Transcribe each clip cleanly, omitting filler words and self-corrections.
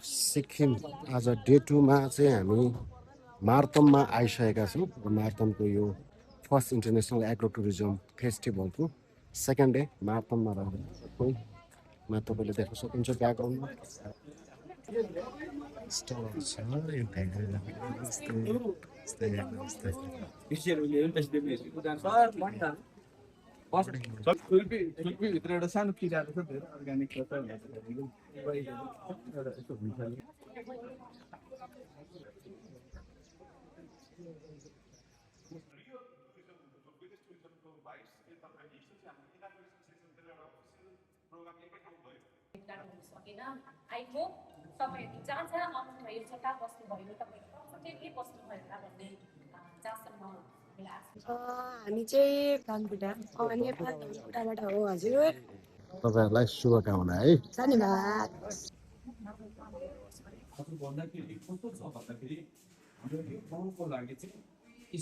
सिक्किम आज डे 2 मा चाहिँ हामी मार्तममा आइसकेका छौँ। मार्तमको यो फर्स्ट इन्टरनेसनल एग्रो टुरिज्म फेस्टिभलको सेकेन्ड डे मार्तममा रहेको तपाईँले देख्न सक्नुहुन्छ ब्याकग्राउन्डमा स्टल छ। भित्र एउटा सानो किराहरू छ धेरै अर्ग्यानिक आई होप तपाईँहरू जहाँ जहाँ आउनुभयो जता बस्नुभयो तपाईँहरू कम्फर्टेबली बस्नुभयो होला भन्ने जहाँसम्म हामी चाहिँ धनकुटा नेपाल धनकुटाबाट हो हजुर। तपाईँहरूलाई शुभकामना है। धन्यवाद। भन्दाखेरि कस्तो छ भन्दाखेरि हाम्रो यो गाउँको लागि चाहिँ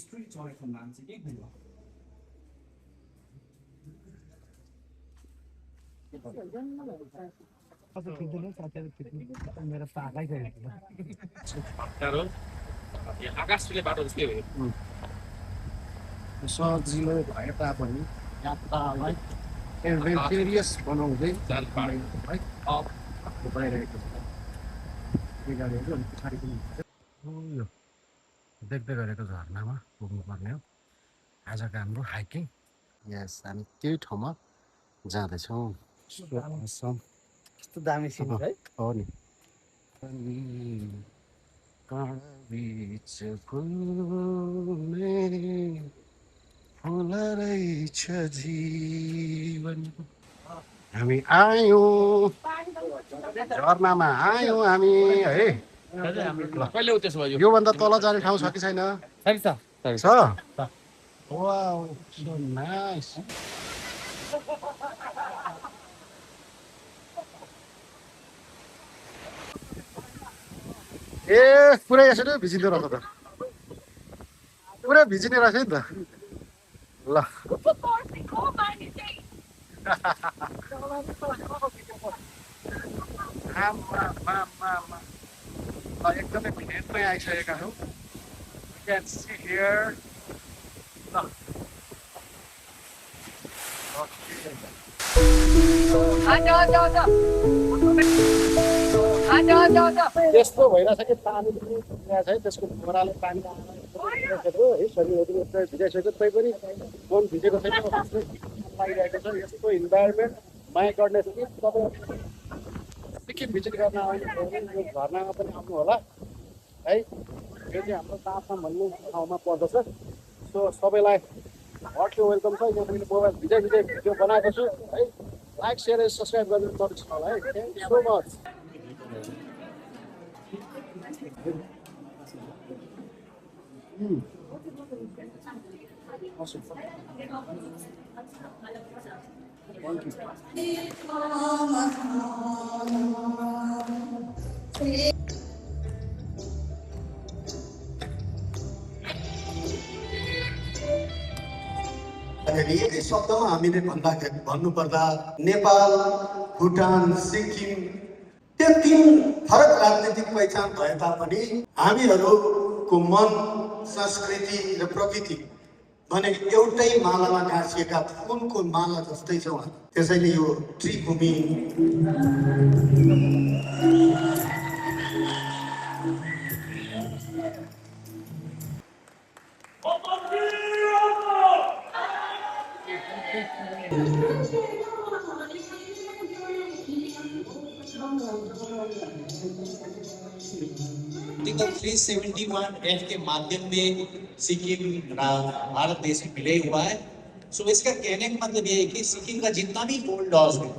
स्ट्रिट चलेको नाम चाहिँ के गुवा मेरो पाकै छ आकाशले बाटो जस्तै हो सजिलो भए तापनि यात्रालाई एडभेन्चरियस बनाउँदै भइरहेको छ। देख्दै गरेको झरनामा पुग्नुपर्ने हो आजको हाम्रो हाइकिङ। यस हामी त्यही ठाउँमा जाँदैछौँ। कस्तो दामी सिन है। हो नि बीच फुल्ने फुल रहेछ जीवन। हामी आयौँ झरनामा आयौँ हामी है। कहिले त्यसो भयो योभन्दा तल जाने ठाउँ छ कि छैन? छ। Wow so nice. ए पुरै यसरी भिजिँदो रहेछ त, पुरै भिजिने रहेछ नि त। ल एकदमै भिडमै आइसकेका छौँ। Can see here. त्यस्तो भइरहेछ कि पानी पनि छ है, त्यसको घोराले पानी है शरीरहरू एकदमै भिजाइसक्यो तैपनि मन भिजेको छैन लागिरहेको छ। यस्तो इन्भाइरोमेन्ट माई गडनेस कि तपाईँ सिक्किम भिजिट गर्न आउनुभयो भने यो झरनामा पनि आउनु होला है। यो चाहिँ हाम्रो तापमा भन्ने ठाउँमा पर्दछ। सो सबैलाई हर्टली वेलकम छ। यहाँ मैले मोबाइल भिजाइ भिडियो बनाएको छु है। लाइक सेयर सब्सक्राइब गर्नु पर्छ होला है। Thank you so much. Awesome. Thank you. एकै शब्दमा हामीले भन्नुपर्दा नेपाल, भुटान, सिक्किम त्यो तीन फरक राजनीतिक पहिचान भए तापनि हामीहरूको मन, संस्कृति र प्रकृति भने एउटै मालामा गाँसिएका फुलको माला जस्तै छ। त्यसैले यो त्रिभूमि आर्टिकल 371F के माध्यम में सिक्किम भारत देश में विलय हुआ है। सो इसका कहने का मतलब ये है कि सिक्किम का जितना भी ओल्ड लॉज है,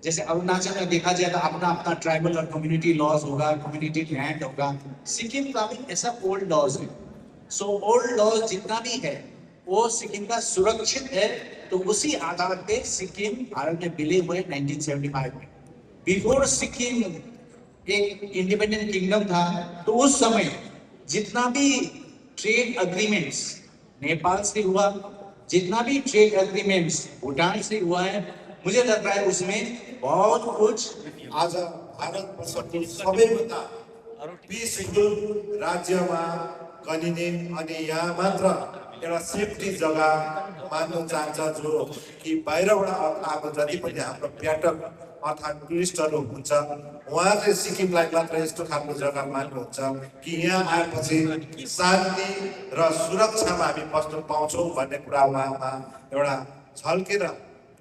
जैसे अरुणाचल में देखा जाए तो अपना अपना ट्राइबल और कम्युनिटी लॉज होगा, कम्युनिटी लैंड होगा, सिक्किम का भी ऐसा ओल्ड लॉज है। सो ओल्ड लॉज जितना भी है वो सिक्किम का सुरक्षित है। तो उसी आधार पे सिक्किम भारत में विलय हुए 1975 में। बिफोर सिक्किम एक इंडिपेंडेंट किंगडम था, तो उस समय जितना भी ट्रेड अग्रीमेंट्स नेपाल से हुआ, जितना भी ट्रेड अग्रीमेंट्स भूटान से हुआ है, मुझे लगता है उसमें बहुत कुछ आज भारतवर्षको सबैभन्दा पिसफुल राज्यमा गनिने अनि यहाँ मात्र एउटा सेफ्टी जग्गा मान्न चाहन्छ जो कि बाहिरबाट अब जति पनि हाम्रो पर्यटक अर्थात् टुरिस्टहरू हुन्छ उहाँले सिक्किमलाई मात्र यस्तो खालको जग्गा मान्नुहुन्छ कि यहाँ आएपछि शान्ति र सुरक्षामा हामी बस्न पाउँछौँ भन्ने कुरा उहाँमा एउटा झल्केर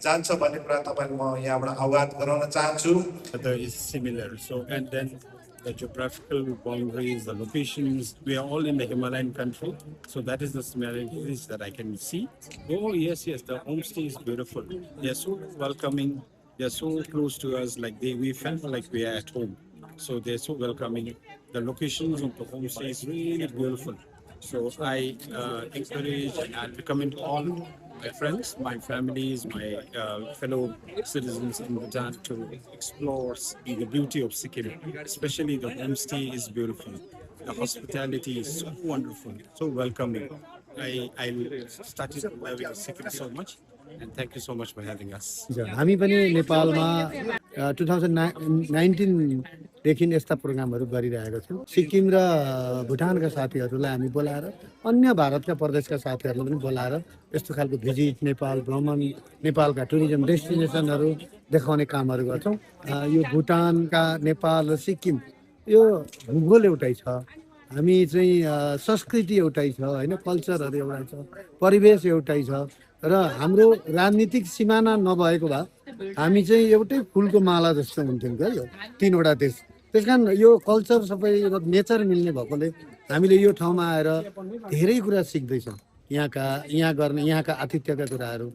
जान्छ भन्ने कुरा तपाईँलाई म यहाँबाट अवगत गराउन चाहन्छु। Weather is similar. So, and then the geographical boundaries, the locations, we are all in the Himalayan country. So that is the similarities that I can see. Oh, yes, the homestay is beautiful. They are so welcoming. They are so close to us. We felt like we are at home. So they're so welcoming. The locations of the homestay is really beautiful. So I encourage and I recommend all my friends, my families, my fellow citizens in Bhutan to explore the beauty of Sikkim. Especially the homestay is beautiful. The hospitality is so wonderful, so welcoming. I started loving Sikkim so much, and thank you so much for having us. हामी पनि नेपालमा 2019 देखि यस्ता प्रोग्रामहरू गरिरहेका छौँ। सिक्किम र भुटानका साथीहरूलाई हामी बोलाएर अन्य भारतका प्रदेशका साथीहरूलाई पनि बोलाएर यस्तो खालको भिजिट नेपाल भ्रमण नेपालका टुरिज्म डेस्टिनेसनहरू देखाउने कामहरू गर्छौँ। यो भुटानका नेपाल र सिक्किम यो भूगोल एउटै छ, हामी चाहिँ संस्कृति एउटै छ हैन, कल्चरहरू एउटै छ, परिवेश एउटै छ र हाम्रो राजनीतिक सिमाना नभएको भए हामी चाहिँ एउटै फुलको माला जस्तो हुन्थ्यौँ क्या यो तीनवटा देश। त्यसकारण यो कल्चर सबै नेचर मिल्ने भएकोले हामीले यो ठाउँमा आएर धेरै कुरा सिक्दैछौँ, यहाँ गर्ने यहाँका आतिथ्यका कुराहरू।